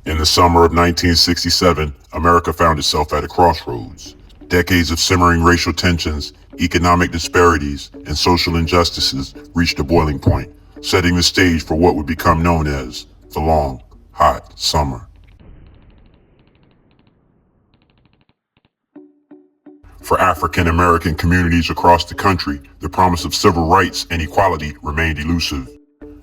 In the summer of 1967, America found itself at a crossroads. Decades of simmering racial tensions, economic disparities, and social injustices reached a boiling point, setting the stage for what would become known as the long, hot summer. For African American communities across the country, the promise of civil rights and equality remained elusive.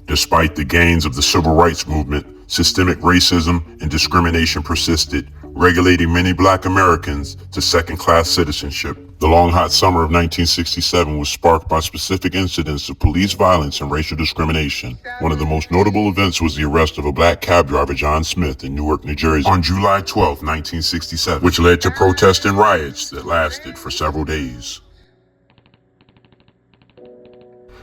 Despite the gains of the civil rights movement, systemic racism and discrimination persisted, regulating many black Americans to second-class citizenship. The long hot summer of 1967 was sparked by specific incidents of police violence and racial discrimination. One of the most notable events was the arrest of a black cab driver, John Smith, in Newark, New Jersey, on July 12, 1967, which led to protests and riots that lasted for several days.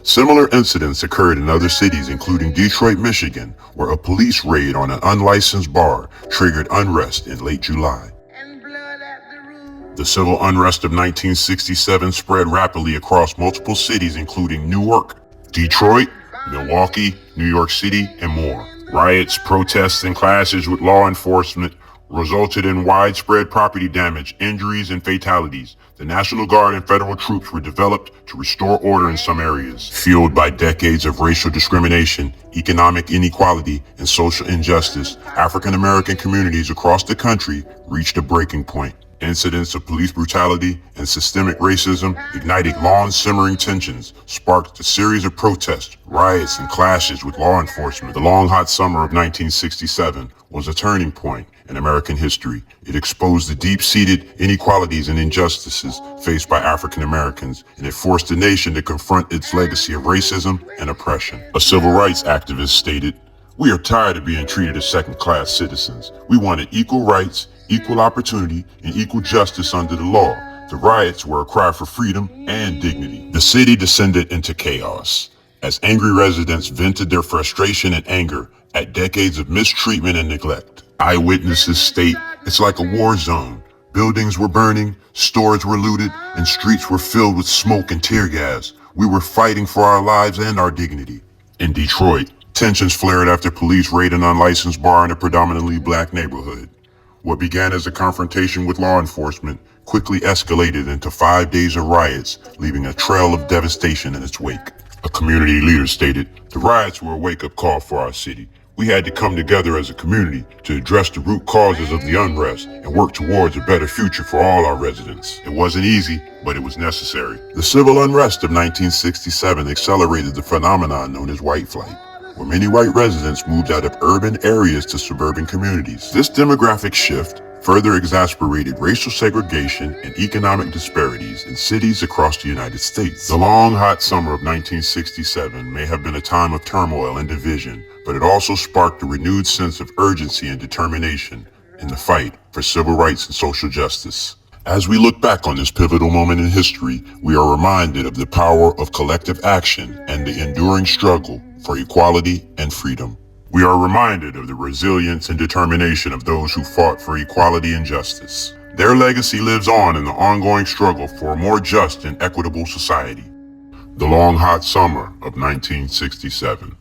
Similar incidents occurred in other cities, including Detroit, Michigan, where a police raid on an unlicensed bar triggered unrest in late July. The civil unrest of 1967 spread rapidly across multiple cities, including Newark, Detroit, Milwaukee, New York City, and more. Riots, protests, and clashes with law enforcement resulted in widespread property damage, injuries, and fatalities. The National Guard and federal troops were developed to restore order in some areas. Fueled by decades of racial discrimination, economic inequality, and social injustice, African American communities across the country reached a breaking point. Incidents of police brutality and systemic racism ignited long-simmering tensions, sparked a series of protests, riots, and clashes with law enforcement. The long hot summer of 1967 was a turning point in American history. It exposed the deep-seated inequalities and injustices faced by African Americans, and it forced the nation to confront its legacy of racism and oppression. A civil rights activist stated, "We are tired of being treated as second-class citizens. We wanted equal rights, equal opportunity, and equal justice under the law." The riots were a cry for freedom and dignity. The city descended into chaos as angry residents vented their frustration and anger at decades of mistreatment and neglect. Eyewitnesses state it's like a war zone. Buildings were burning, stores were looted, and streets were filled with smoke and tear gas. We were fighting for our lives and our dignity. In Detroit, tensions flared after police raided an unlicensed bar in a predominantly black neighborhood. What began as a confrontation with law enforcement quickly escalated into 5 days of riots, leaving a trail of devastation in its wake. A community leader stated, "The riots were a wake-up call for our city. We had to come together as a community to address the root causes of the unrest and work towards a better future for all our residents. It wasn't easy, but it was necessary." The civil unrest of 1967 accelerated the phenomenon known as white flight, where many white residents moved out of urban areas to suburban communities. This demographic shift further exacerbated racial segregation and economic disparities in cities across the United States. The long, hot summer of 1967 may have been a time of turmoil and division, but it also sparked a renewed sense of urgency and determination in the fight for civil rights and social justice. As we look back on this pivotal moment in history, we are reminded of the power of collective action and the enduring struggle for equality and freedom. We are reminded of the resilience and determination of those who fought for equality and justice. Their legacy lives on in the ongoing struggle for a more just and equitable society. The long hot summer of 1967.